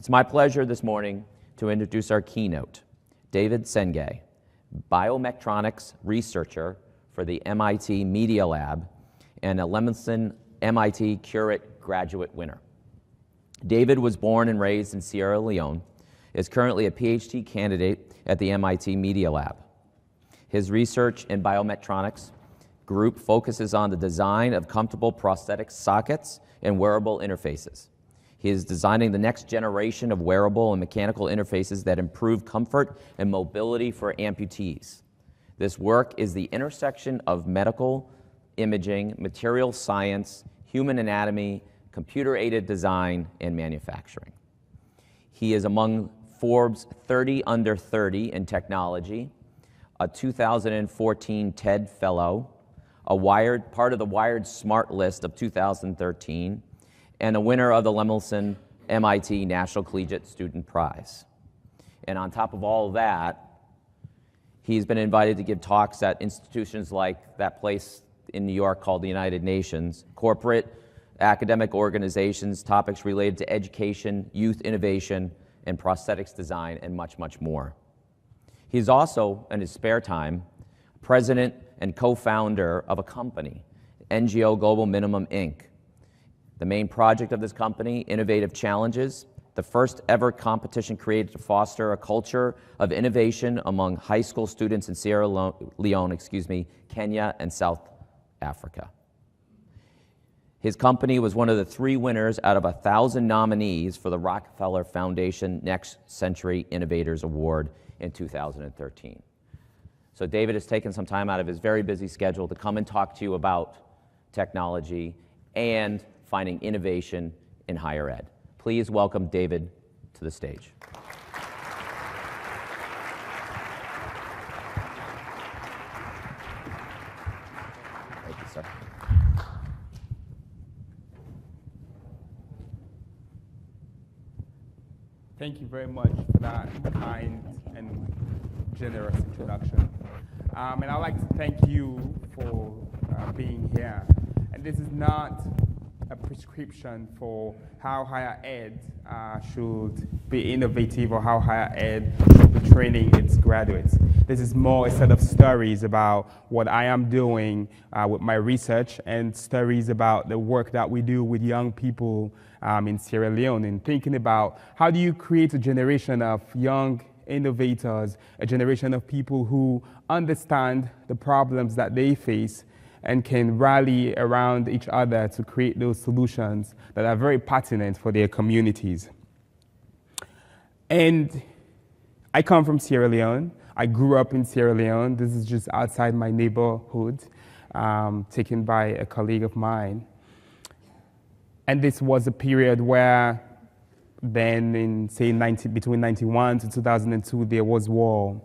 It's my pleasure this morning to introduce our keynote, David Senge, biometronics researcher for the MIT Media Lab and a Lemonson MIT Curate graduate winner. David was born and raised in Sierra Leone, is currently a PhD candidate at the MIT Media Lab. His research in biometronics group focuses on the design of comfortable prosthetic sockets and wearable interfaces. He is designing the next generation of wearable and mechanical interfaces that improve comfort and mobility for amputees. This work is the intersection of medical, imaging, material science, human anatomy, computer-aided design, and manufacturing. He is among Forbes 30 Under 30 in technology, a 2014 TED Fellow, part of the Wired Smart List of 2013, and a winner of the Lemonson MIT National Collegiate Student Prize. And on top of all of that, he's been invited to give talks at institutions like that place in New York called the United Nations, corporate, academic organizations, topics related to education, youth innovation, and prosthetics design, and much, much more. He's also, in his spare time, president and co-founder of a company, NGO Global Minimum, Inc. The main project of this company, Innovative Challenges, the first ever competition created to foster a culture of innovation among high school students in Sierra Leone, Kenya, and South Africa. His company was one of the 3 winners out of 1,000 nominees for the Rockefeller Foundation Next Century Innovators Award in 2013. So David has taken some time out of his very busy schedule to come and talk to you about technology and finding innovation in higher ed. Please welcome David to the stage. Thank you, sir. Thank you very much for that kind and generous introduction. And I'd like to thank you for being here. And this is not a prescription for how higher ed should be innovative or how higher ed should be training its graduates. This is more a set of stories about what I am doing with my research and stories about the work that we do with young people in Sierra Leone, and thinking about how do you create a generation of young innovators, a generation of people who understand the problems that they face and can rally around each other to create those solutions that are very pertinent for their communities. And I come from Sierra Leone. I grew up in Sierra Leone. This is just outside my neighborhood, taken by a colleague of mine. And this was a period where then in, say, between 91 to 2002, there was war.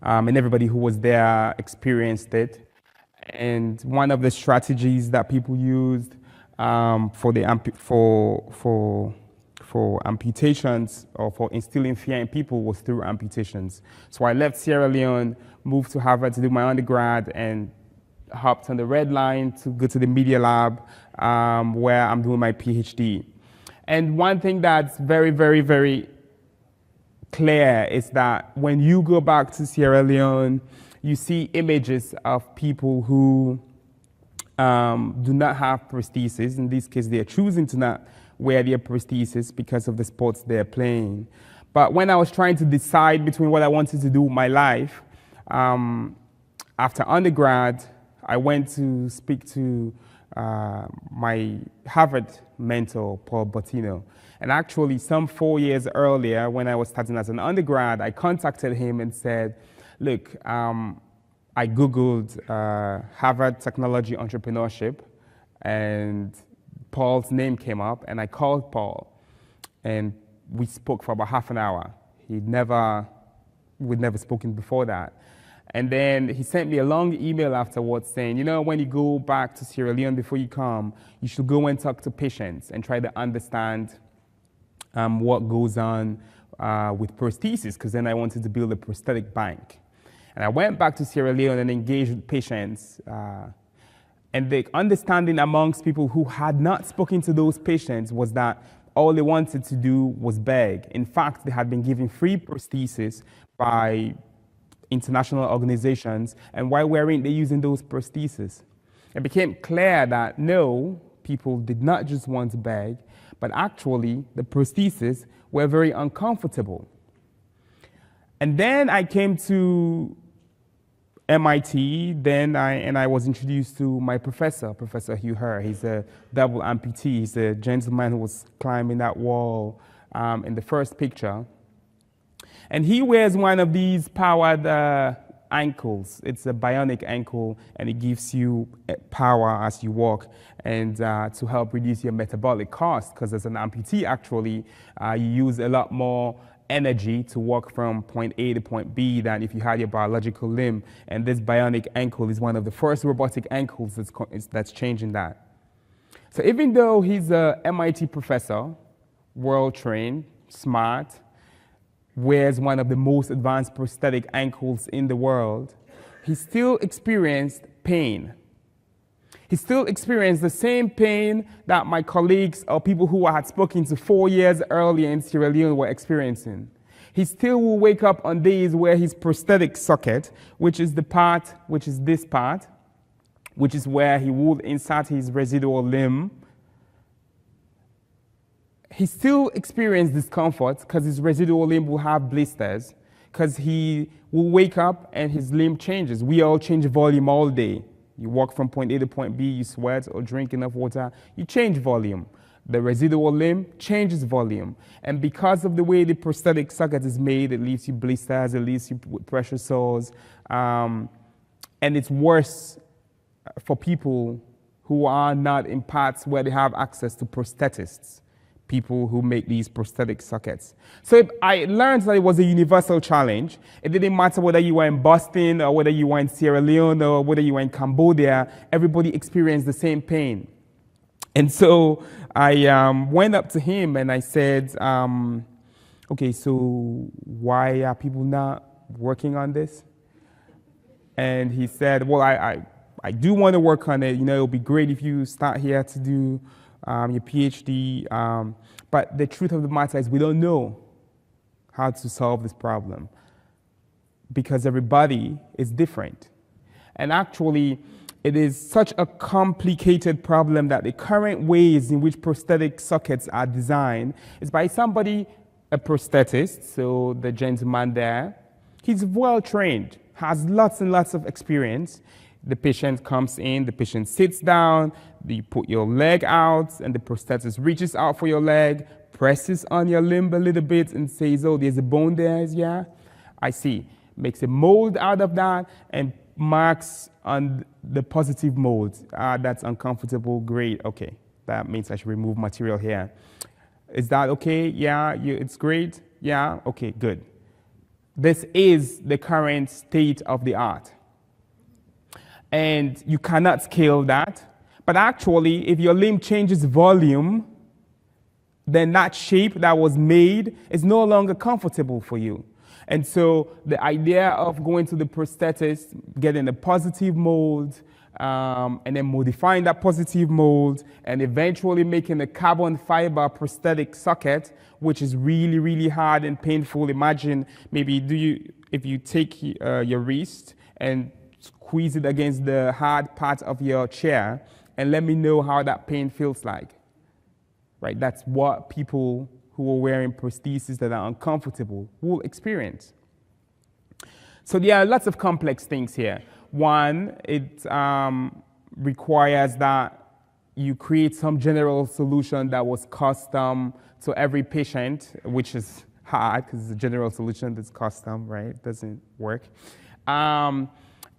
And everybody who was there experienced it. And one of the strategies that people used for amputations or for instilling fear in people was through amputations. So I left Sierra Leone, moved to Harvard to do my undergrad, and hopped on the red line to go to the Media Lab where I'm doing my PhD. And one thing that's very, very, very clear is that when you go back to Sierra Leone, you see images of people who do not have prostheses. In this case, they're choosing to not wear their prostheses because of the sports they're playing. But when I was trying to decide between what I wanted to do with my life, after undergrad, I went to speak to my Harvard mentor, Paul Bottino. And actually, some 4 years earlier, when I was starting as an undergrad, I contacted him and said, look, I Googled Harvard Technology Entrepreneurship, and Paul's name came up, and I called Paul, and we spoke for about half an hour. We'd never spoken before that. And then he sent me a long email afterwards saying, you know, when you go back to Sierra Leone before you come, you should go and talk to patients and try to understand what goes on with prosthesis, because then I wanted to build a prosthetic bank. And I went back to Sierra Leone and engaged with patients. And the understanding amongst people who had not spoken to those patients was that all they wanted to do was beg. In fact, they had been given free prostheses by international organizations, and why weren't they using those prostheses? It became clear that no, people did not just want to beg, but actually the prostheses were very uncomfortable. And then I came to MIT, I was introduced to my professor, Professor Hugh Herr. He's a double amputee. He's a gentleman who was climbing that wall in the first picture. And he wears one of these powered ankles. It's a bionic ankle, and it gives you power as you walk and to help reduce your metabolic cost, because as an amputee, actually, you use a lot more energy to walk from point A to point B than if you had your biological limb. And this bionic ankle is one of the first robotic ankles that's changing that. So even though he's a MIT professor, world-trained, smart, wears one of the most advanced prosthetic ankles in the world, he still experienced pain. He still experienced the same pain that my colleagues or people who I had spoken to 4 years earlier in Sierra Leone were experiencing. He still will wake up on days where his prosthetic socket, which is this part, which is where he would insert his residual limb, he still experienced discomfort because his residual limb will have blisters, because he will wake up and his limb changes. We all change volume all day. You walk from point A to point B, you sweat or drink enough water, you change volume. The residual limb changes volume. And because of the way the prosthetic socket is made, it leaves you blisters, it leaves you with pressure sores, and it's worse for people who are not in parts where they have access to prosthetists, people who make these prosthetic sockets. So I learned that it was a universal challenge. It didn't matter whether you were in Boston or whether you were in Sierra Leone or whether you were in Cambodia, everybody experienced the same pain. And so I went up to him and I said, okay, so why are people not working on this? And he said, well, I do want to work on it. You know, it'll be great if you start here to do your PhD, but the truth of the matter is we don't know how to solve this problem because everybody is different. And actually, it is such a complicated problem that the current ways in which prosthetic sockets are designed is by somebody, a prosthetist, so the gentleman there, he's well trained, has lots and lots of experience. The patient comes in, the patient sits down, you put your leg out, and the prosthetist reaches out for your leg, presses on your limb a little bit, and says, oh, there's a bone there, yeah? I see. Makes a mold out of that, and marks on the positive mold. That's uncomfortable, great, okay. That means I should remove material here. Is that okay? Yeah, it's great? Yeah, okay, good. This is the current state of the art. And you cannot scale that. But actually, if your limb changes volume, then that shape that was made is no longer comfortable for you. And so the idea of going to the prosthetist, getting a positive mold, and then modifying that positive mold, and eventually making a carbon fiber prosthetic socket, which is really, really hard and painful. Imagine maybe if you take your wrist and squeeze it against the hard part of your chair, and let me know how that pain feels like. Right? That's what people who are wearing prostheses that are uncomfortable will experience. So there are lots of complex things here. One, it requires that you create some general solution that was custom to every patient, which is hard because it's a general solution that's custom, right? It doesn't work.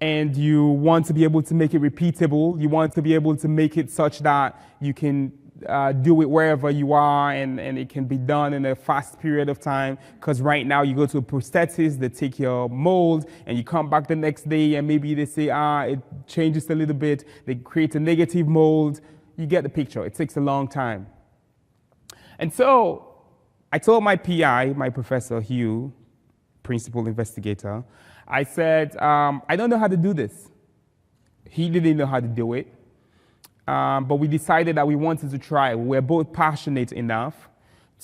And you want to be able to make it repeatable. You want to be able to make it such that you can do it wherever you are, and it can be done in a fast period of time. Because right now you go to a prosthetist, they take your mold, and you come back the next day, and maybe they say, it changes a little bit. They create a negative mold. You get the picture. It takes a long time. And so I told my PI, my Professor Hugh, principal investigator, I said, I don't know how to do this. He didn't know how to do it. But we decided that we wanted to try. We were both passionate enough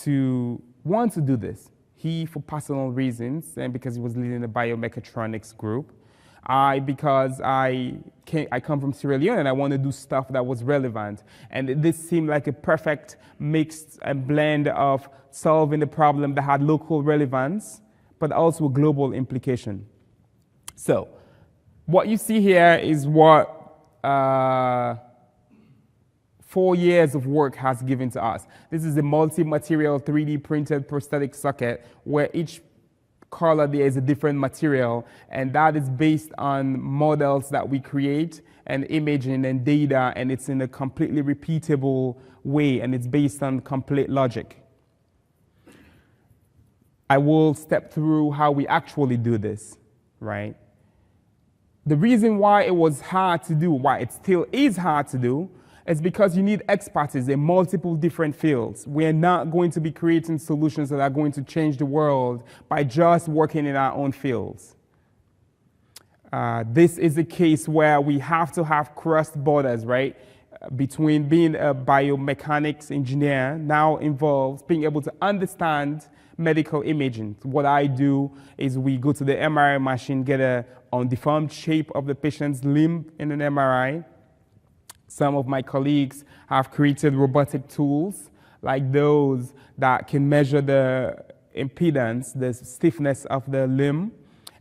to want to do this. He, for personal reasons, and because he was leading the biomechatronics group. Because I come from Sierra Leone and I want to do stuff that was relevant. And this seemed like a perfect mix and blend of solving the problem that had local relevance, but also a global implication. So, what you see here is what 4 years of work has given to us. This is a multi-material 3D printed prosthetic socket where each color there is a different material, and that is based on models that we create and imaging and data, and it's in a completely repeatable way, and it's based on complete logic. I will step through how we actually do this, right? The reason why it was hard to do, why it still is hard to do, is because you need expertise in multiple different fields. We're not going to be creating solutions that are going to change the world by just working in our own fields. This is a case where we have to have crossed borders, right? Between being a biomechanics engineer now involves being able to understand medical imaging. What I do is we go to the MRI machine, get a undeformed shape of the patient's limb in an MRI. Some of my colleagues have created robotic tools like those that can measure the impedance, the stiffness of the limb.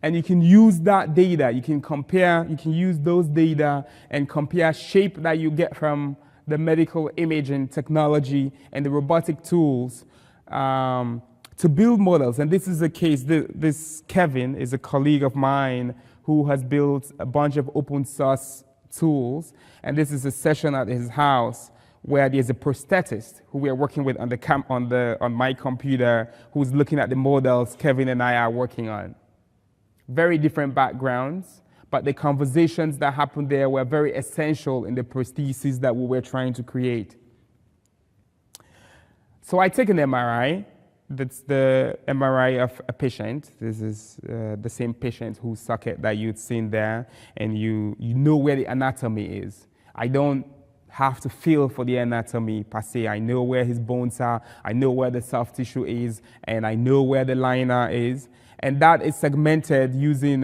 And you can use that data, you can use those data and compare shape that you get from the medical imaging technology and the robotic tools to build models. And this is a case, this Kevin is a colleague of mine who has built a bunch of open source tools, and this is a session at his house where there's a prosthetist who we are working with on my computer, who's looking at the models Kevin and I are working on. Very different backgrounds, but the conversations that happened there were very essential in the prosthesis that we were trying to create. So I take an MRI. That's the MRI of a patient. This is the same patient whose socket that you'd seen there, and you know where the anatomy is. I don't have to feel for the anatomy per se. I know where his bones are, I know where the soft tissue is, and I know where the liner is. And that is segmented using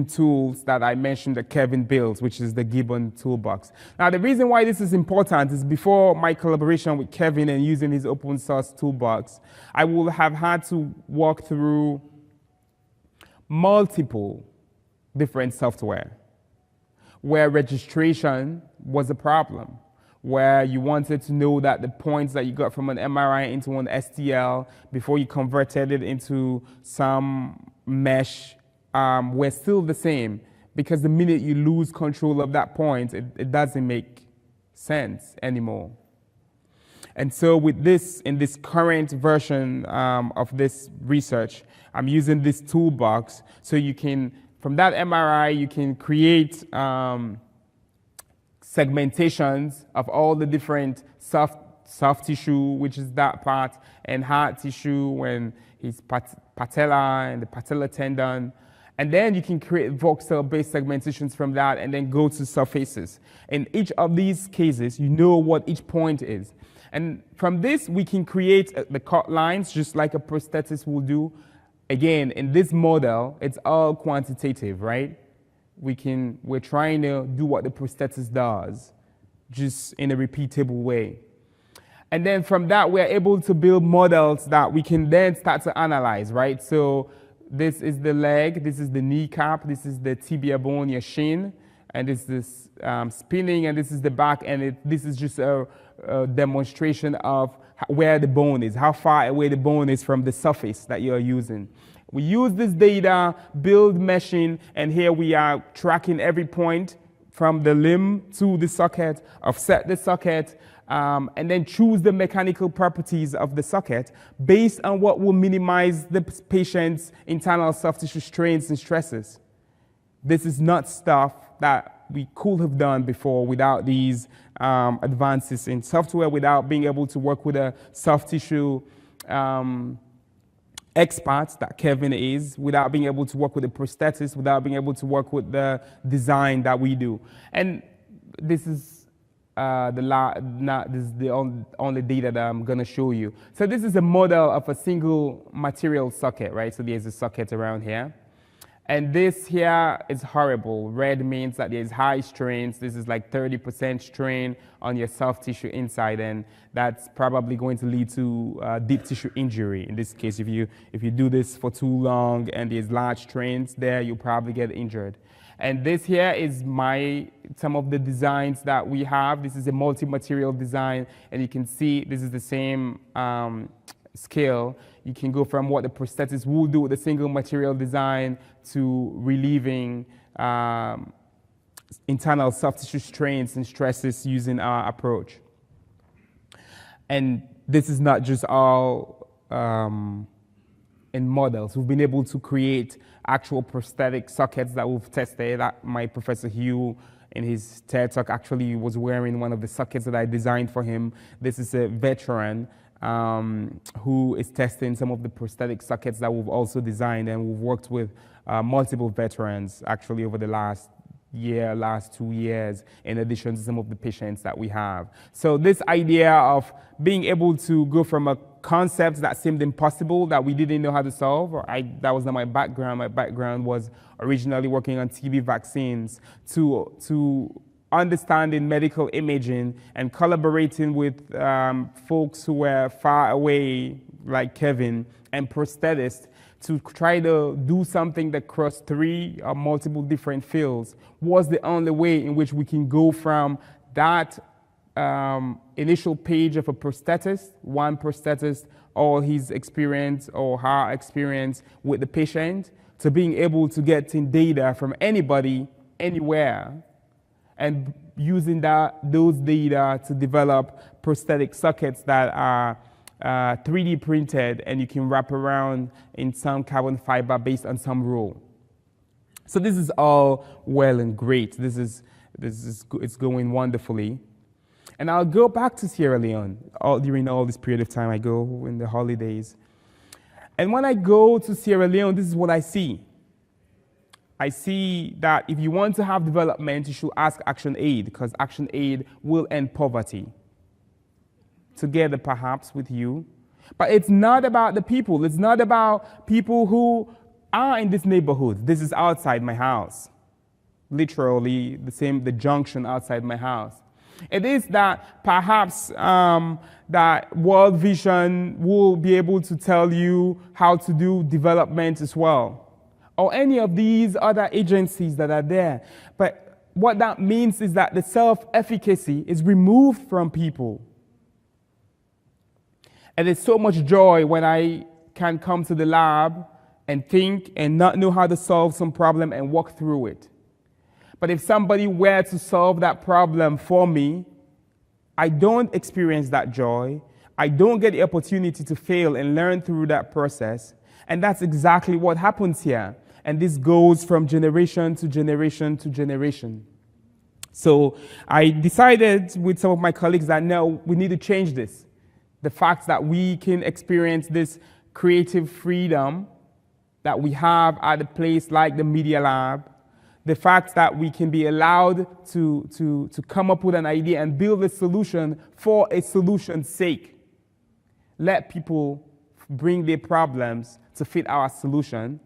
tools that I mentioned that Kevin builds, which is the Gibbon toolbox. Now, the reason why this is important is before my collaboration with Kevin and using his open source toolbox, I would have had to walk through multiple different software where registration was a problem, where you wanted to know that the points that you got from an MRI into an STL before you converted it into some mesh were still the same, because the minute you lose control of that point, it doesn't make sense anymore. And so with this, in this current version of this research, I'm using this toolbox so you can, from that MRI, you can create segmentations of all the different soft tissue, which is that part, and hard tissue, and his patella and the patella tendon. And then you can create voxel-based segmentations from that and then go to surfaces. In each of these cases, you know what each point is. And from this, we can create the cut lines just like a prosthetist will do. Again, in this model, it's all quantitative, right? We're trying to do what the prosthetist does, just in a repeatable way. And then from that, we're able to build models that we can then start to analyze, right? So this is the leg, this is the kneecap, this is the tibia bone, your shin, and this is spinning, and this is the back, and this is just a demonstration of where the bone is, how far away the bone is from the surface that you're using. We use this data, build meshing, and here we are tracking every point from the limb to the socket, offset the socket, and then choose the mechanical properties of the socket based on what will minimize the patient's internal soft tissue strains and stresses. This is not stuff that we could have done before without these advances in software, without being able to work with a soft tissue expert that Kevin is, without being able to work with a prosthetist, without being able to work with the design that we do. And this is this is the only data that I'm going to show you. So this is a model of a single material socket, right? So there's a socket around here. And this here is horrible. Red means that there's high strains. This is like 30% strain on your soft tissue inside, and that's probably going to lead to deep tissue injury. In this case, if you do this for too long and there's large strains there, you'll probably get injured. And this here is some of the designs that we have. This is a multi-material design, and you can see this is the same scale. You can go from what the prosthetist will do with a single material design to relieving internal soft tissue strains and stresses using our approach. And this is not just all in models. We've been able to create actual prosthetic sockets that we've tested. My Professor Hugh, in his TED Talk, actually was wearing one of the sockets that I designed for him. This is a veteran who is testing some of the prosthetic sockets that we've also designed, and we've worked with multiple veterans actually over the last 2 years, in addition to some of the patients that we have. So this idea of being able to go from a concept that seemed impossible, that we didn't know how to solve, that was not my background. My background was originally working on TB vaccines, to understanding medical imaging and collaborating with folks who were far away, like Kevin, and prosthetists, to try to do something that crossed 3 or multiple different fields, was the only way in which we can go from that initial page of a prosthetist, one prosthetist, all his experience or her experience with the patient, to being able to get data from anybody, anywhere, and using those data to develop prosthetic sockets that are 3D printed, and you can wrap around in some carbon fiber based on some rule. So this is all well and great. It's going wonderfully. And I'll go back to Sierra Leone during all this period of time. I go in the holidays. And when I go to Sierra Leone, this is what I see. I see that if you want to have development, you should ask Action Aid, because Action Aid will end poverty. Together, perhaps, with you. But it's not about the people. It's not about people who are in this neighborhood. This is outside my house. Literally, the junction outside my house. It is that perhaps that World Vision will be able to tell you how to do development as well, or any of these other agencies that are there. But what that means is that the self-efficacy is removed from people. And it's so much joy when I can come to the lab and think and not know how to solve some problem and walk through it. But if somebody were to solve that problem for me, I don't experience that joy. I don't get the opportunity to fail and learn through that process. And that's exactly what happens here. And this goes from generation to generation to generation. So I decided with some of my colleagues that no, we need to change this. The fact that we can experience this creative freedom that we have at a place like the Media Lab, the fact that we can be allowed to come up with an idea and build a solution for a solution's sake. Let people bring their problems to fit our solution.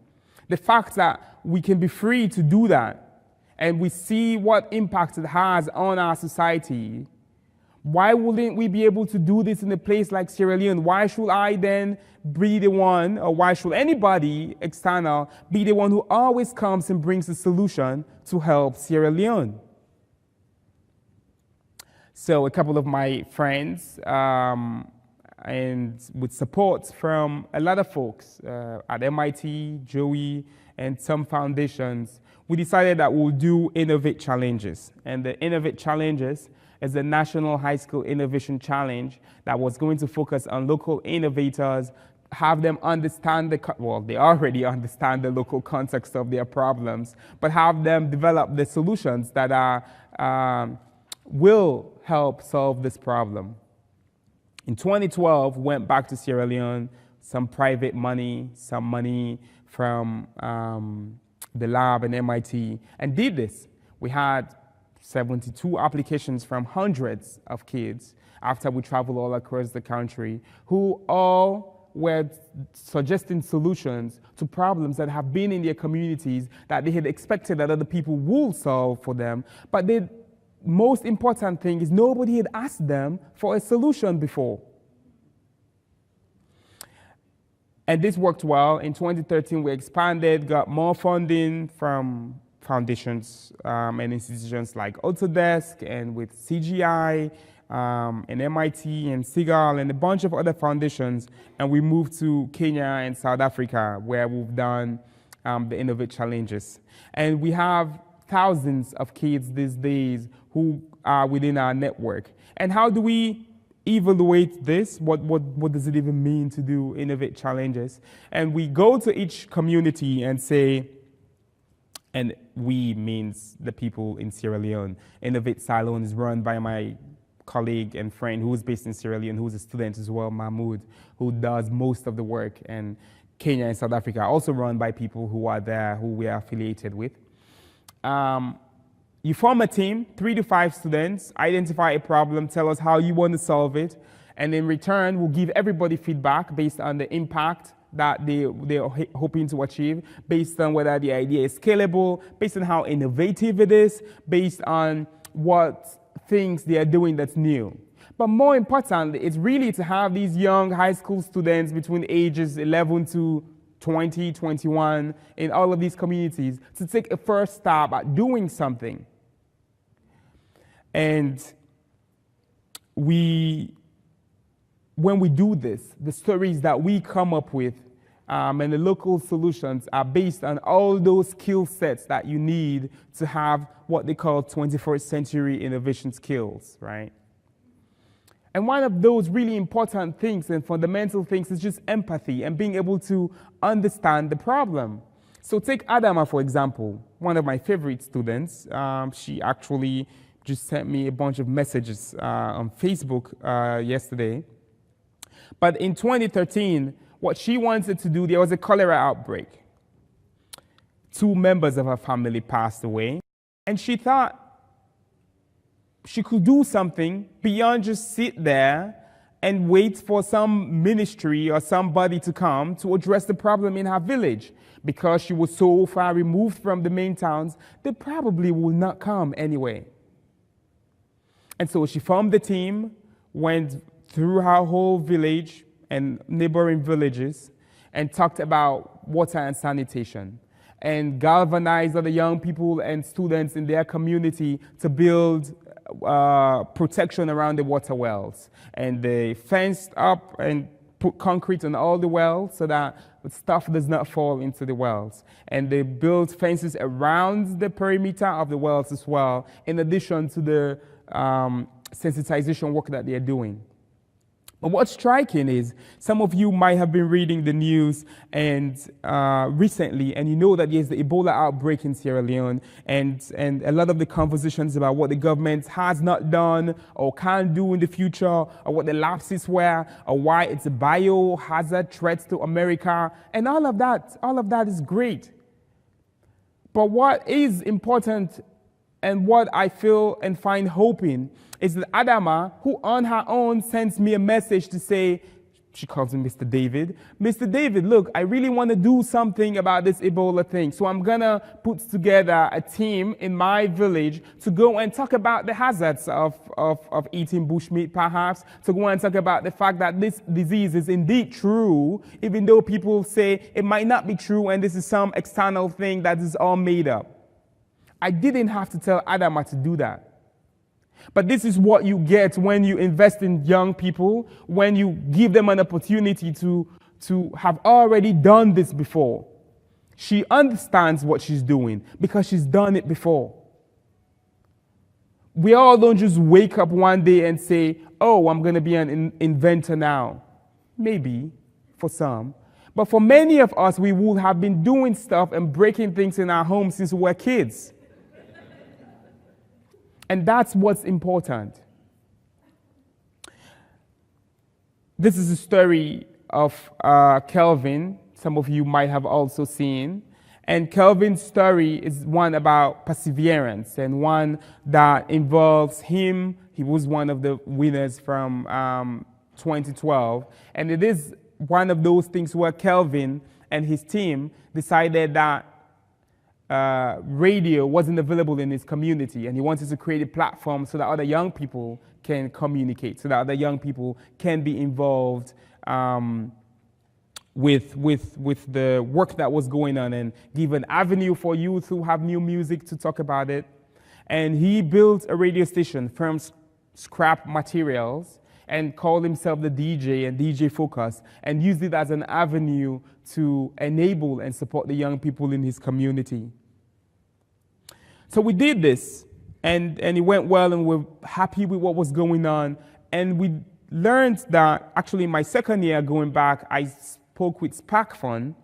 The fact that we can be free to do that, and we see what impact it has on our society. Why wouldn't we be able to do this in a place like Sierra Leone? Why should I then be the one, or why should anybody external be the one who always comes and brings a solution to help Sierra Leone? So a couple of my friends, and with support from a lot of folks at MIT, Joey, and some foundations, we decided that we'll do Innovate Challenges. And the Innovate Challenges is a National High School Innovation Challenge that was going to focus on local innovators, have them understand they already understand the local context of their problems, but have them develop the solutions that will help solve this problem. In 2012, went back to Sierra Leone, some private money, some money from the lab and MIT, and did this. We had 72 applications from hundreds of kids after we traveled all across the country, who all were suggesting solutions to problems that have been in their communities that they had expected that other people would solve for them. But the most important thing is nobody had asked them for a solution before. And this worked well. In 2013, we expanded, got more funding from foundations and institutions like Autodesk and with CGI and MIT and Seagull and a bunch of other foundations. And we moved to Kenya and South Africa, where we've done the Innovate Challenges. And we have thousands of kids these days who are within our network. And how do we evaluate this? What does it even mean to do Innovate Challenges? And we go to each community and say, and we means the people in Sierra Leone. Innovate Siloam is run by my colleague and friend who is based in Sierra Leone, who's a student as well, Mahmoud, who does most of the work. And Kenya and South Africa are also run by people who are there, who we are affiliated with. You form a team, 3 to 5 students, identify a problem, tell us how you want to solve it, and in return, we'll give everybody feedback based on the impact that they're hoping to achieve, based on whether the idea is scalable, based on how innovative it is, based on what things they are doing that's new. But more importantly, it's really to have these young high school students between ages 11 to 20, 21 in all of these communities to take a first stab at doing something. And when we do this, the stories that we come up with and the local solutions are based on all those skill sets that you need to have what they call 21st century innovation skills, right? And one of those really important things and fundamental things is just empathy and being able to understand the problem. So take Adama, for example, one of my favorite students. She actually just sent me a bunch of messages on Facebook yesterday. But in 2013, what she wanted to do, there was a cholera outbreak. 2 members of her family passed away. And she thought she could do something beyond just sit there and wait for some ministry or somebody to come to address the problem in her village. Because she was so far removed from the main towns, they probably will not come anyway. And so she formed the team, went through her whole village and neighboring villages, and talked about water and sanitation, and galvanized other young people and students in their community to build protection around the water wells. And they fenced up and put concrete on all the wells so that stuff does not fall into the wells. And they built fences around the perimeter of the wells as well, in addition to the sensitization work that they're doing. But what's striking is some of you might have been reading the news and recently, and you know that there's the Ebola outbreak in Sierra Leone, and a lot of the conversations about what the government has not done or can do in the future, or what the lapses were, or why it's a biohazard threat to America, and all of that is great. But what is important and what I feel and find hope in is that Adama, who on her own sends me a message to say, she calls him Mr. David. Mr. David, look, I really want to do something about this Ebola thing. So I'm going to put together a team in my village to go and talk about the hazards of eating bushmeat, perhaps, to go and talk about the fact that this disease is indeed true, even though people say it might not be true and this is some external thing that is all made up. I didn't have to tell Adama to do that. But this is what you get when you invest in young people, when you give them an opportunity to have already done this before. She understands what she's doing because she's done it before. We all don't just wake up one day and say, oh, I'm going to be an inventor now. Maybe for some. But for many of us, we would have been doing stuff and breaking things in our homes since we were kids. And that's what's important. This is a story of Kelvin, some of you might have also seen. And Kelvin's story is one about perseverance and one that involves him. He was one of the winners from 2012. And it is one of those things where Kelvin and his team decided that radio wasn't available in his community, and he wanted to create a platform so that other young people can communicate, so that other young people can be involved with the work that was going on and give an avenue for youth who have new music to talk about it. And he built a radio station from scrap materials and called himself the DJ and DJ Focus, and used it as an avenue to enable and support the young people in his community. So we did this, and it went well, and we're happy with what was going on. And we learned that actually in my second year going back, I spoke with SparkFun,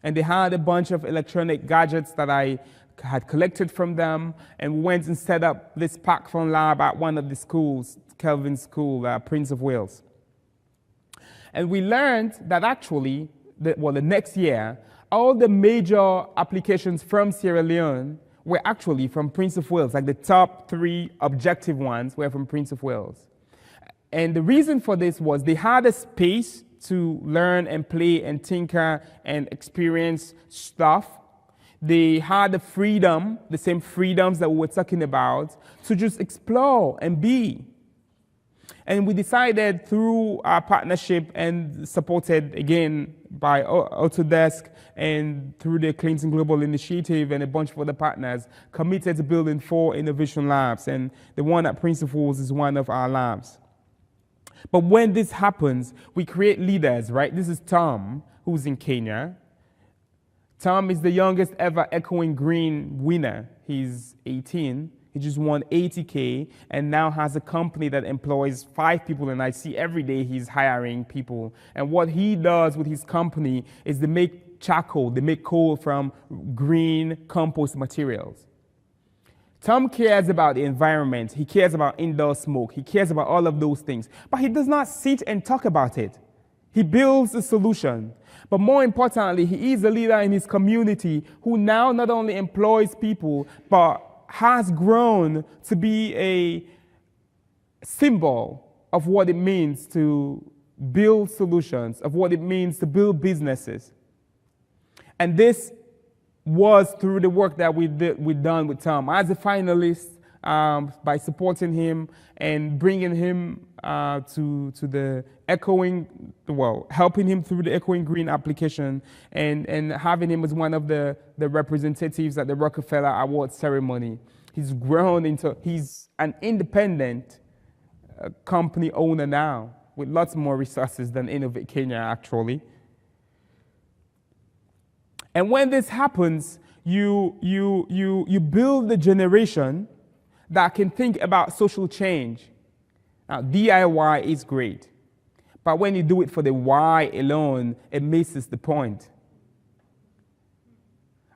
and they had a bunch of electronic gadgets that I had collected from them, and we went and set up this SparkFun lab at one of the schools, Kelvin's school, Prince of Wales. And we learned that actually, the next year, all the major applications from Sierra Leone were actually from Prince of Wales. Like the top 3 objective ones were from Prince of Wales. And the reason for this was they had a space to learn and play and tinker and experience stuff. They had the freedom, the same freedoms that we were talking about, to just explore and be. And we decided through our partnership, and supported again by Autodesk and through the Clinton Global Initiative and a bunch of other partners, committed to building 4 innovation labs. And the one at Prince of Wales is one of our labs. But when this happens, we create leaders, right? This is Tom, who's in Kenya. Tom is the youngest ever Echoing Green winner. He's 18. He just won $80K and now has a company that employs 5 people, and I see every day he's hiring people. And what he does with his company is they make charcoal, they make coal from green compost materials. Tom cares about the environment, he cares about indoor smoke, he cares about all of those things, but he does not sit and talk about it. He builds a solution. But more importantly, he is a leader in his community who now not only employs people, but has grown to be a symbol of what it means to build solutions, of what it means to build businesses. And this was through the work that we've done with Tom. As a finalist, by supporting him and bringing him to the helping him through the Echoing Green application, and having him as one of the representatives at the Rockefeller Award ceremony. He's grown into, he's an independent company owner now, with lots more resources than Innovate Kenya actually. And when this happens, you build the generation that can think about social change. Now, DIY is great, but when you do it for the why alone, it misses the point.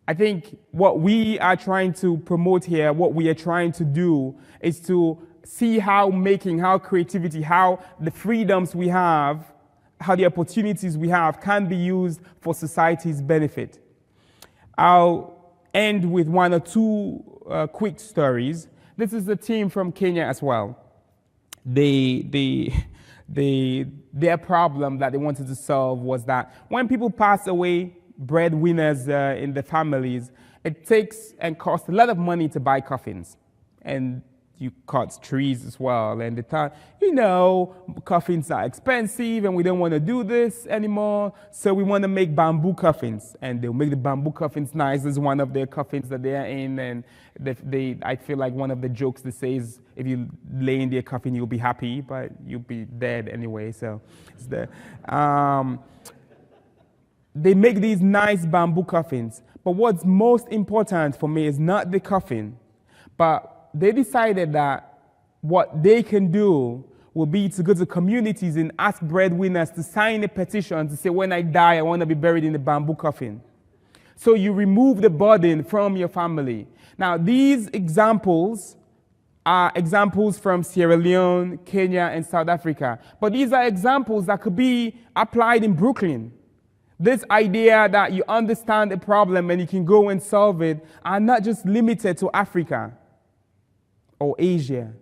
I think what we are trying to promote here, what we are trying to do, is to see how creativity, how the freedoms we have, how the opportunities we have can be used for society's benefit. I'll end with 1 or 2 quick stories. This is a team from Kenya as well. Their problem that they wanted to solve was that when people pass away, breadwinners in the families, it takes and costs a lot of money to buy coffins. And you cut trees as well. And they thought, coffins are expensive and we don't want to do this anymore. So we want to make bamboo coffins. And they'll make the bamboo coffins nice. This is one of their coffins that they are in. And I feel like one of the jokes they say is, if you lay in their coffin, you'll be happy, but you'll be dead anyway. So it's they make these nice bamboo coffins. But what's most important for me is not the coffin, but they decided that what they can do will be to go to communities and ask breadwinners to sign a petition to say, when I die, I want to be buried in a bamboo coffin. So you remove the burden from your family. Now, these examples are examples from Sierra Leone, Kenya, and South Africa. But these are examples that could be applied in Brooklyn. This idea that you understand a problem and you can go and solve it are not just limited to Africa or Asia.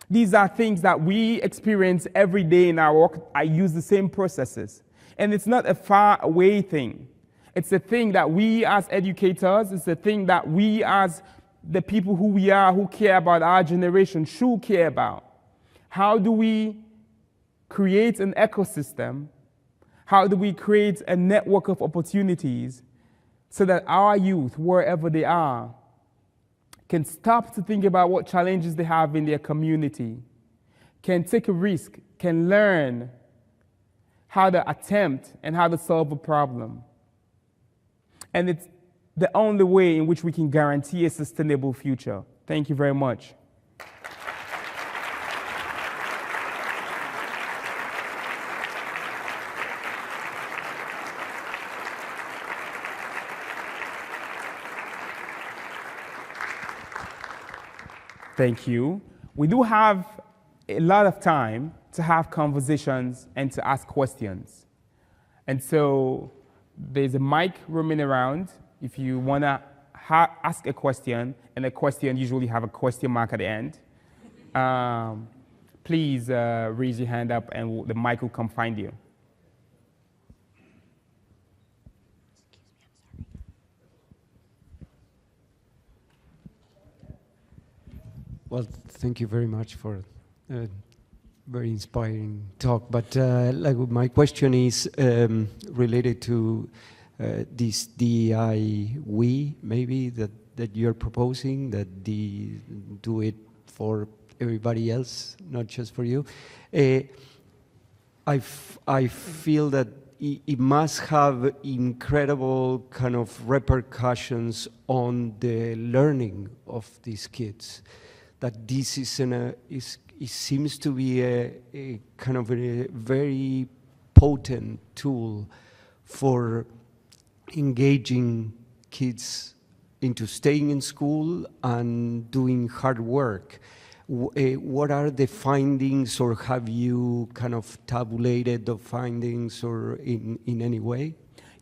These are things that we experience every day in our work. I use the same processes. And it's not a far away thing. It's a thing that we as educators, it's a thing that we as the people who we are, who care about our generation, should care about. How do we create an ecosystem? How do we create a network of opportunities so that our youth, wherever they are, can stop to think about what challenges they have in their community, can take a risk, can learn how to attempt and how to solve a problem. And it's the only way in which we can guarantee a sustainable future. Thank you very much. Thank you. We do have a lot of time to have conversations and to ask questions. And so there's a mic roaming around. If you want to ask a question, and the question usually have a question mark at the end, please raise your hand up and the mic will come find you. Well, thank you very much for a very inspiring talk. But my question is related to this DEI maybe that you're proposing, that do it for everybody else, not just for you. I feel that it must have incredible kind of repercussions on the learning of these kids. That this is it seems to be a kind of a very potent tool for engaging kids into staying in school and doing hard work. What are the findings, or have you kind of tabulated the findings or in any way?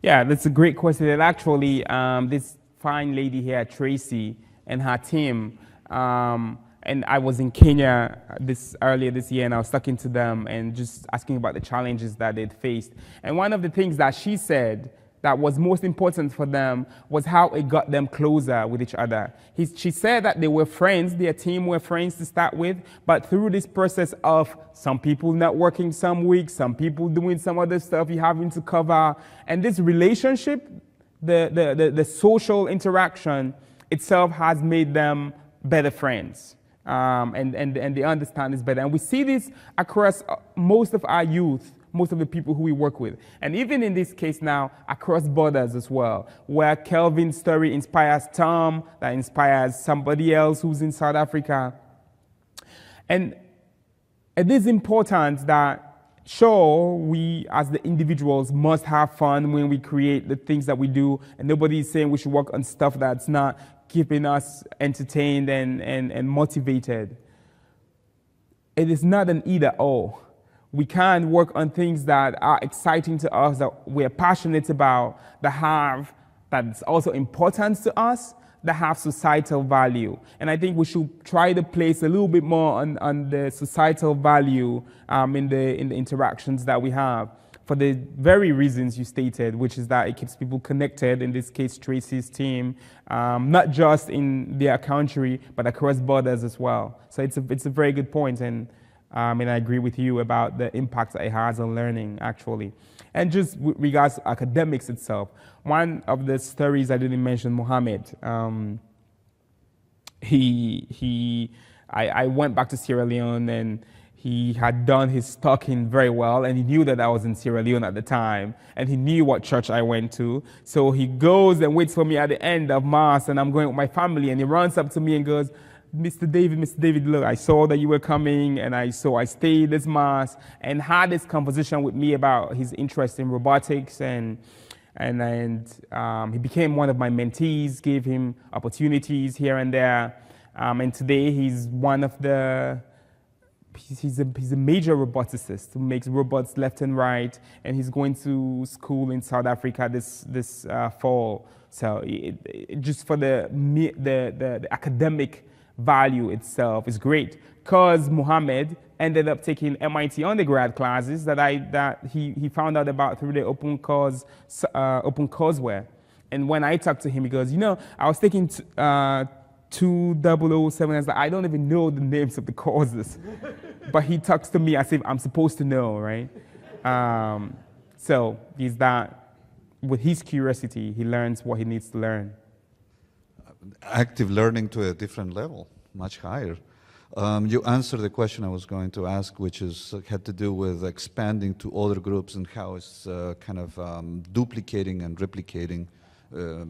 Yeah, that's a great question. And actually, this fine lady here, Tracy, and her team, and I was in Kenya earlier this year, and I was talking to them and just asking about the challenges that they'd faced. And one of the things that she said that was most important for them was how it got them closer with each other. She said that they were friends, their team were friends to start with, but through this process of some people not working some weeks, some people doing some other stuff you having to cover, and this relationship, the social interaction itself has made them better friends. And they understand this better. And we see this across most of our youth, most of the people who we work with. And even in this case now, across borders as well, where Kelvin's story inspires Tom, that inspires somebody else who's in South Africa. And it is important that, sure, we as the individuals must have fun when we create the things that we do, and nobody is saying we should work on stuff that's not keeping us entertained and motivated. It is not an either or. We can work on things that are exciting to us, that we're passionate about, that's also important to us, that have societal value. And I think we should try to place a little bit more on the societal value in the interactions that we have, for the very reasons you stated, which is that it keeps people connected, in this case Tracy's team, not just in their country, but across borders as well. So it's a very good point, and I agree with you about the impact that it has on learning, actually. And just with regards to academics itself, one of the stories I didn't mention, Mohammed, I went back to Sierra Leone, and he had done his talking very well, and he knew that I was in Sierra Leone at the time, and he knew what church I went to. So he goes and waits for me at the end of Mass, and I'm going with my family, and he runs up to me and goes, Mr. David, look, I saw that you were coming, and I stayed this Mass, and had this conversation with me about his interest in robotics, and he became one of my mentees, gave him opportunities here and there, and today he's one of the he's a major roboticist who makes robots left and right, and he's going to school in South Africa this fall. So just for the academic value itself is great. Because Mohammed ended up taking MIT undergrad classes that he found out about through the open courseware. And when I talked to him, he goes, I was taking 2007. I was like, I don't even know the names of the courses. But he talks to me as if I'm supposed to know, right? So he's that. With his curiosity, he learns what he needs to learn. Active learning to a different level, much higher. You answered the question I was going to ask, which had to do with expanding to other groups and how it's kind of duplicating and replicating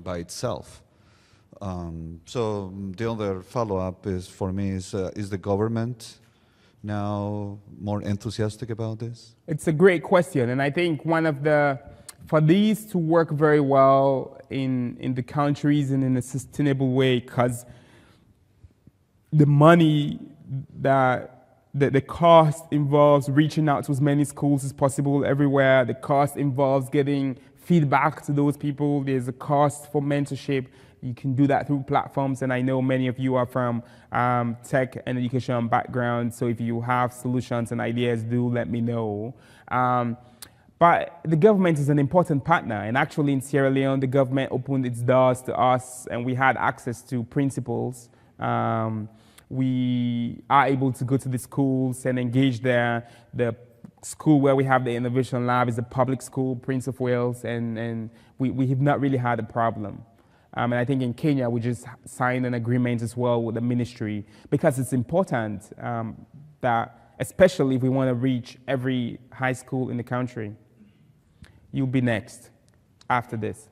by itself. So the other follow-up for me is the government now more enthusiastic about this? It's a great question, and I think for these to work very well in the countries and in a sustainable way, because the money the cost involves reaching out to as many schools as possible everywhere. The cost involves getting feedback to those people. There's a cost for mentorship. You can do that through platforms, and I know many of you are from tech and education backgrounds, so if you have solutions and ideas, do let me know. But the government is an important partner, and actually in Sierra Leone, the government opened its doors to us, and we had access to principals. We are able to go to the schools and engage there. The school where we have the innovation lab is a public school, Prince of Wales, and we have not really had a problem. And I think in Kenya, we just signed an agreement as well with the ministry, because it's important that, especially if we want to reach every high school in the country. You'll be next after this.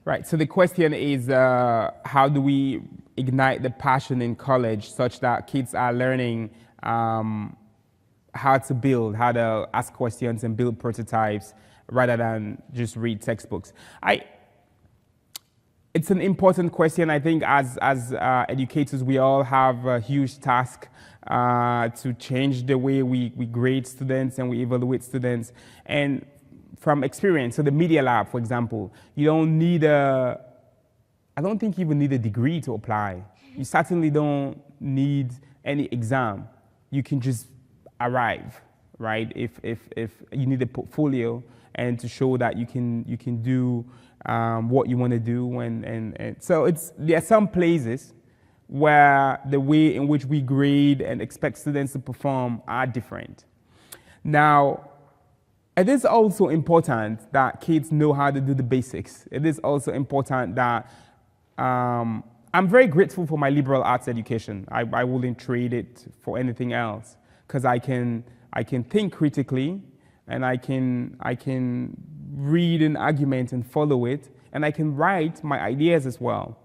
Right, so the question is, how do we ignite the passion in college such that kids are learning how to build, how to ask questions and build prototypes rather than just read textbooks? It's an important question. I think as educators, we all have a huge task to change the way we grade students and we evaluate students. And from experience, so the Media Lab, for example, you don't need I don't think you even need a degree to apply. You certainly don't need any exam. You can just arrive, right? If you need a portfolio and to show that you can do what you want to do, and so there are some places where the way in which we grade and expect students to perform are different. Now, it is also important that kids know how to do the basics. It is also important that I'm very grateful for my liberal arts education. I wouldn't trade it for anything else, because I can think critically, and I can read an argument and follow it, and I can write my ideas as well.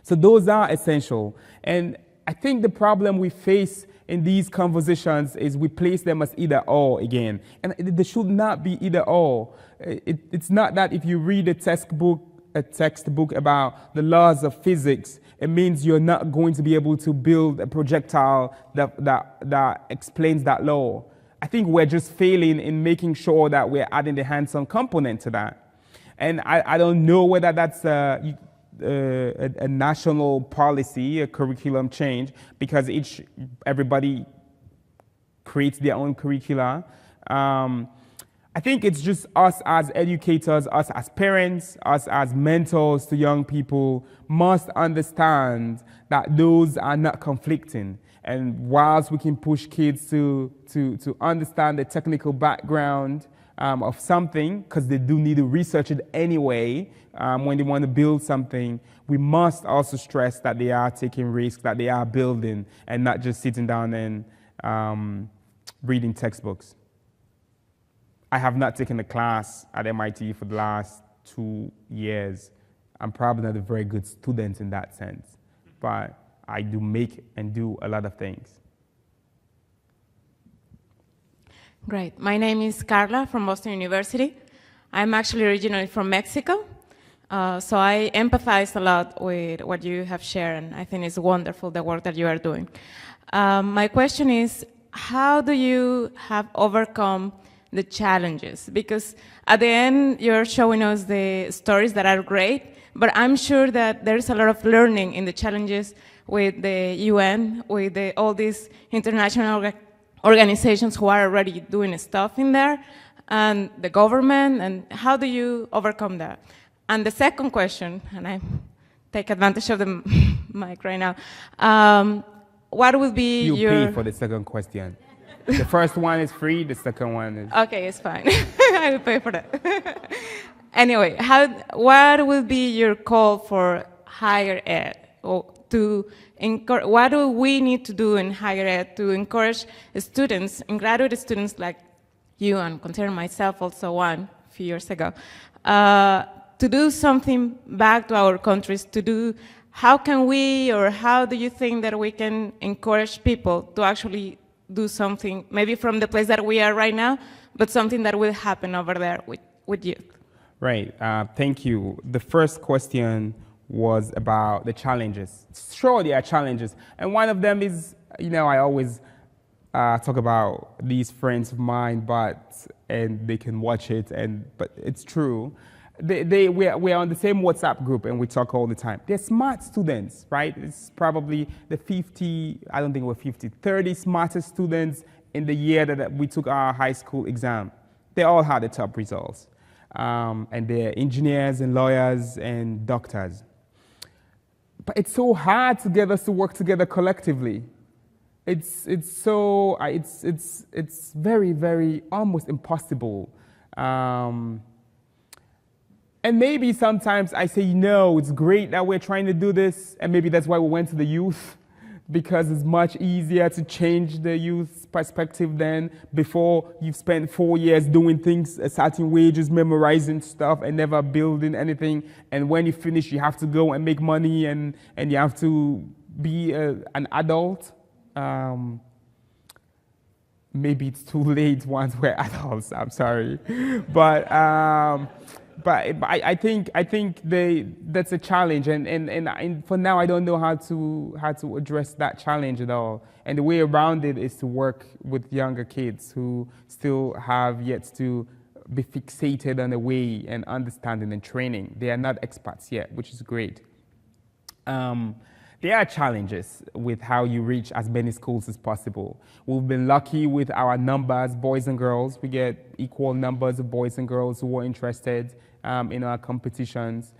So those are essential. And I think the problem we face in these conversations is we place them as either or again. And they should not be either or. It's not that if you read a textbook about the laws of physics, it means you're not going to be able to build a projectile that explains that law. I think we're just failing in making sure that we're adding the hands-on component to that. And I don't know whether that's a national policy, a curriculum change, because everybody creates their own curricula. I think it's just us as educators, us as parents, us as mentors to young people must understand that those are not conflicting. And whilst we can push kids to understand the technical background of something, because they do need to research it anyway when they want to build something, we must also stress that they are taking risks, that they are building, and not just sitting down and reading textbooks. I have not taken a class at MIT for the last 2 years. I'm probably not a very good student in that sense, but I do make and do a lot of things. Great. My name is Carla from Boston University. I'm actually originally from Mexico, so I empathize a lot with what you have shared, and I think it's wonderful, the work that you are doing. My question is, how do you have overcome the challenges? Because at the end, you're showing us the stories that are great, but I'm sure that there's a lot of learning in the challenges with the UN, with all these international organizations who are already doing stuff in there, and the government, and how do you overcome that? And the second question, and I take advantage of the mic right now, what would be You your... pay for the second question. The first one is free, the second one is... Okay, it's fine. I will pay for that. Anyway, what will be your call for higher ed? Or what do we need to do in higher ed to encourage students, and graduate students like you, and consider myself also one a few years ago, to do something back to our countries, how can we, or how do you think that we can encourage people to actually do something, maybe from the place that we are right now, but something that will happen over there with youth? Right, thank you. The first question was about the challenges. Sure, there are challenges. And one of them is, I always talk about these friends of mine, and they can watch it, but it's true. We're on the same WhatsApp group, and we talk all the time. They're smart students, right? It's probably the 30 smartest students in the year that we took our high school exam. They all had the top results. And they're engineers and lawyers and doctors. But it's so hard to get us to work together collectively. It's very, very almost impossible. And maybe sometimes I say, it's great that we're trying to do this, and maybe that's why we went to the youth, because it's much easier to change the youth's perspective than before you've spent 4 years doing things, certain wages, memorizing stuff, and never building anything. And when you finish, you have to go and make money, and you have to be an adult. Maybe it's too late once we're adults, I'm sorry. But I think that's a challenge, and for now I don't know how to address that challenge at all. And the way around it is to work with younger kids who still have yet to be fixated on the way and understanding and training. They are not experts yet, which is great. There are challenges with how you reach as many schools as possible. We've been lucky with our numbers, boys and girls. We get equal numbers of boys and girls who are interested in our competitions.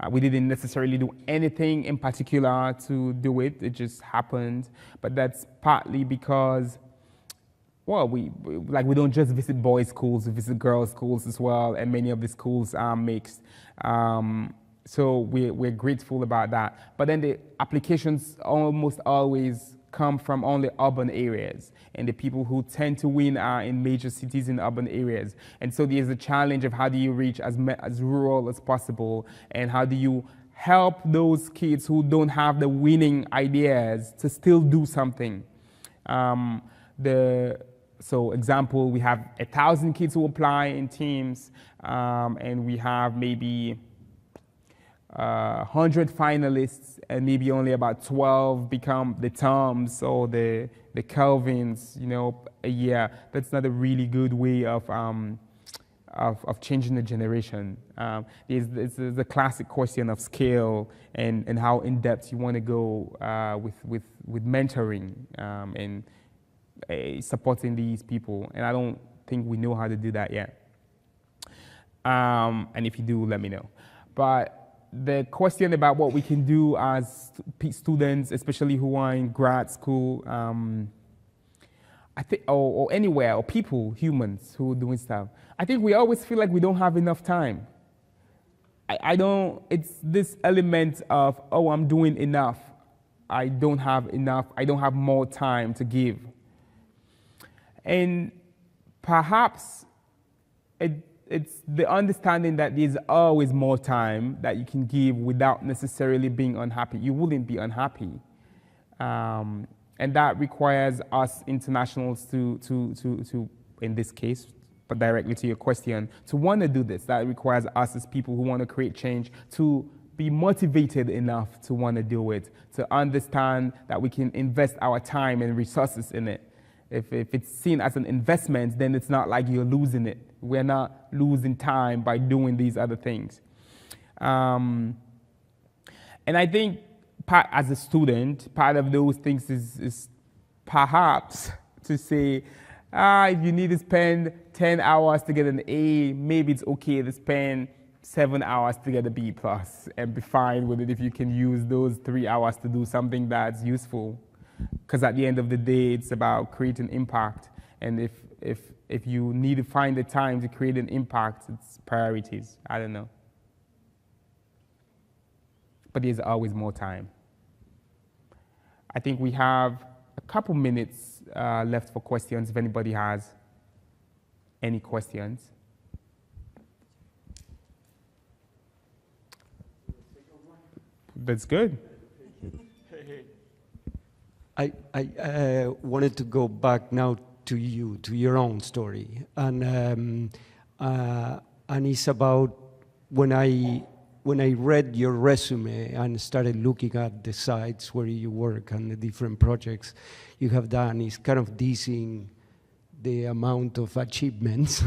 We didn't necessarily do anything in particular to do it. It just happened. But that's partly because, we don't just visit boys' schools, we visit girls' schools as well, and many of the schools are mixed. So we're grateful about that. But then the applications almost always come from only urban areas, and the people who tend to win are in major cities in urban areas. And so there's a challenge of how do you reach as rural as possible, and how do you help those kids who don't have the winning ideas to still do something. So example, we have 1,000 kids who apply in teams, and we have maybe 100 finalists, and maybe only about 12 become the Toms or the Kelvins, a year. That's not a really good way of changing the generation. There's the classic question of scale and how in depth you want to go with mentoring and supporting these people. And I don't think we know how to do that yet. And if you do, let me know. But the question about what we can do as students, especially who are in grad school, I think, or anywhere, or people, humans who are doing stuff, I think we always feel like we don't have enough time. It's this element of, oh, I'm doing enough. I don't have enough. I don't have more time to give. And perhaps it's the understanding that there's always more time that you can give without necessarily being unhappy. You wouldn't be unhappy. And that requires us internationals to in this case, but directly to your question, to want to do this. That requires us as people who want to create change to be motivated enough to want to do it, to understand that we can invest our time and resources in it. If it's seen as an investment, then it's not like you're losing it. We're not losing time by doing these other things. And I think as a student, part of those things is perhaps to say, if you need to spend 10 hours to get an A, maybe it's okay to spend 7 hours to get a B plus and be fine with it if you can use those 3 hours to do something that's useful. Because at the end of the day, it's about creating impact. And if you need to find the time to create an impact, it's priorities. I don't know. But there's always more time. I think we have a couple minutes left for questions, if anybody has any questions. That's good. I wanted to go back now to you, to your own story, and it's about when I read your resume and started looking at the sites where you work and the different projects you have done. It's kind of dizzying the amount of achievements.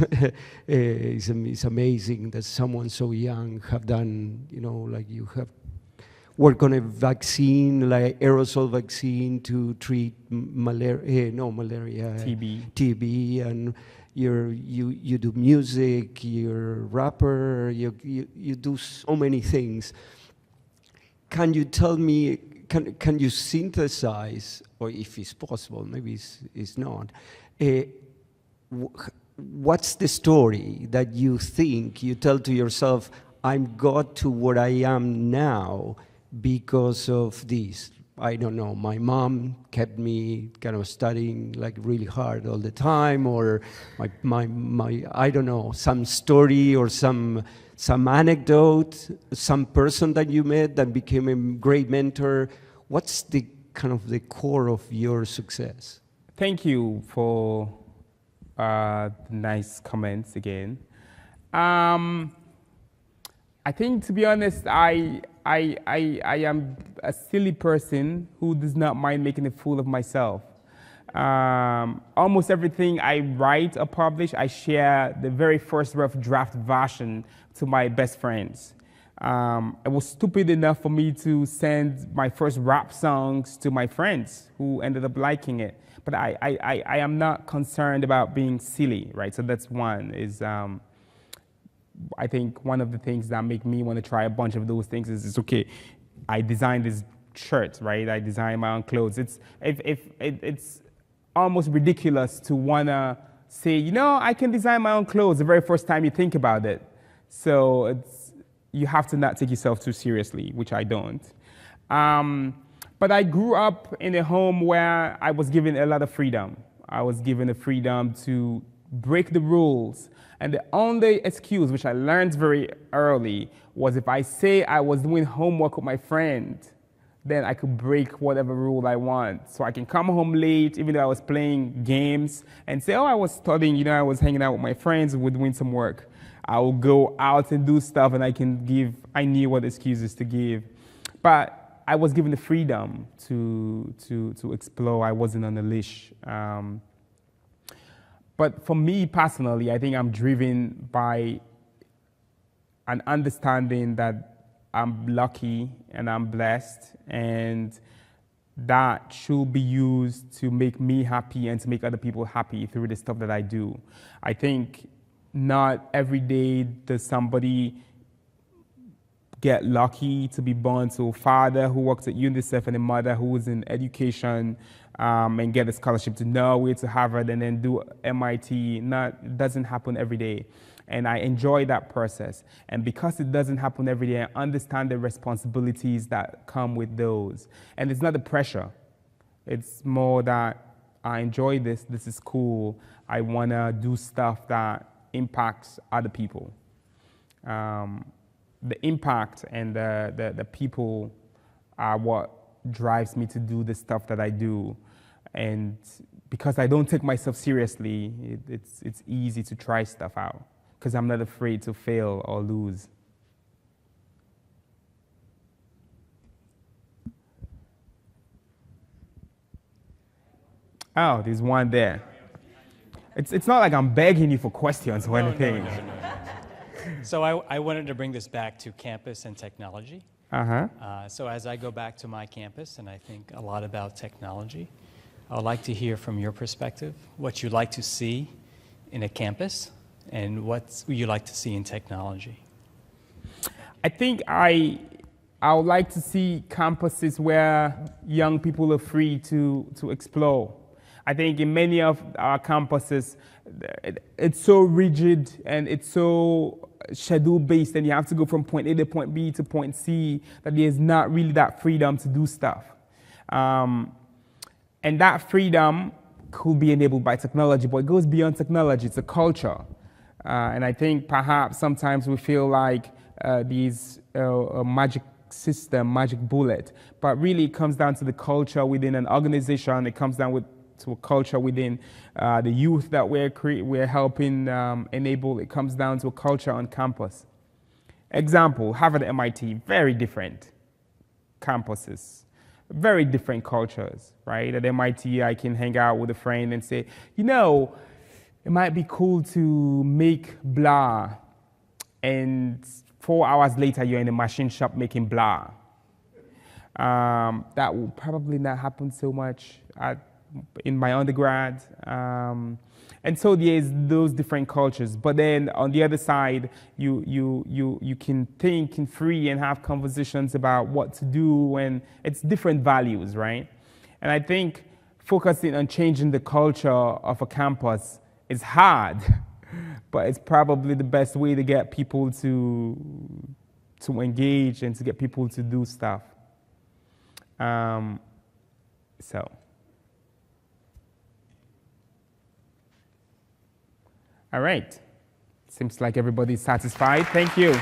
It's amazing that someone so young have done, like you have work on a vaccine, like aerosol vaccine to treat malaria, TB, and you do music, you're a rapper, you do so many things. Can you tell me, can you synthesize, or if it's possible, maybe it's not, what's the story that you think you tell to yourself, I'm got to what I am now because of this? I don't know, my mom kept me kind of studying like really hard all the time, or my I don't know, some story or some anecdote, some person that you met that became a great mentor. What's the kind of the core of your success? Thank you for the nice comments again. I think, to be honest, I am a silly person who does not mind making a fool of myself. Almost everything I write or publish, I share the very first rough draft version to my best friends. It was stupid enough for me to send my first rap songs to my friends who ended up liking it. But I am not concerned about being silly, right? So that's one, is I think one of the things that make me want to try a bunch of those things is, it's okay, I designed this shirt, right? I design my own clothes. It's almost ridiculous to want to say, I can design my own clothes the very first time you think about it. So you have to not take yourself too seriously, which I don't. But I grew up in a home where I was given a lot of freedom. I was given the freedom to break the rules. And the only excuse, which I learned very early, was if I say I was doing homework with my friend, then I could break whatever rule I want. So I can come home late, even though I was playing games, and say, I was studying, I was hanging out with my friends, we're doing some work. I will go out and do stuff, and I knew what excuses to give. But I was given the freedom to explore. I wasn't on a leash. But for me personally, I think I'm driven by an understanding that I'm lucky and I'm blessed, and that should be used to make me happy and to make other people happy through the stuff that I do. I think not every day does somebody get lucky to be born to a father who works at UNICEF and a mother who is in education and get a scholarship to Norway, to Harvard, and then do MIT. It doesn't happen every day. And I enjoy that process. And because it doesn't happen every day, I understand the responsibilities that come with those. And it's not the pressure. It's more that I enjoy this is cool, I want to do stuff that impacts other people. The impact and the people are what drives me to do the stuff that I do. And because I don't take myself seriously, it's easy to try stuff out because I'm not afraid to fail or lose. Oh, there's one there. It's not like I'm begging you for questions or anything. No. So I wanted to bring this back to campus and technology. So as I go back to my campus and I think a lot about technology, I would like to hear from your perspective what you'd like to see in a campus and what you like to see in technology. I think I would like to see campuses where young people are free to explore. I think in many of our campuses, it's so rigid and it's so schedule-based, and you have to go from point A to point B to point C, that there's not really that freedom to do stuff. And that freedom could be enabled by technology, but it goes beyond technology. It's a culture. And I think perhaps sometimes we feel like these a magic system, magic bullet, but really it comes down to the culture within an organization. It comes down to a culture within the youth that we're helping enable. It comes down to a culture on campus. Example, Harvard, MIT, very different campuses, very different cultures, right? At MIT, I can hang out with a friend and say, you know, it might be cool to make blah, and 4 hours later, you're in a machine shop making blah. That will probably not happen so much in my undergrad. And so there's those different cultures. But then on the other side, you can think and free and have conversations about what to do, and it's different values, right? And I think focusing on changing the culture of a campus is hard, but it's probably the best way to get people to engage and to get people to do stuff. All right. Seems like everybody's satisfied. Thank you.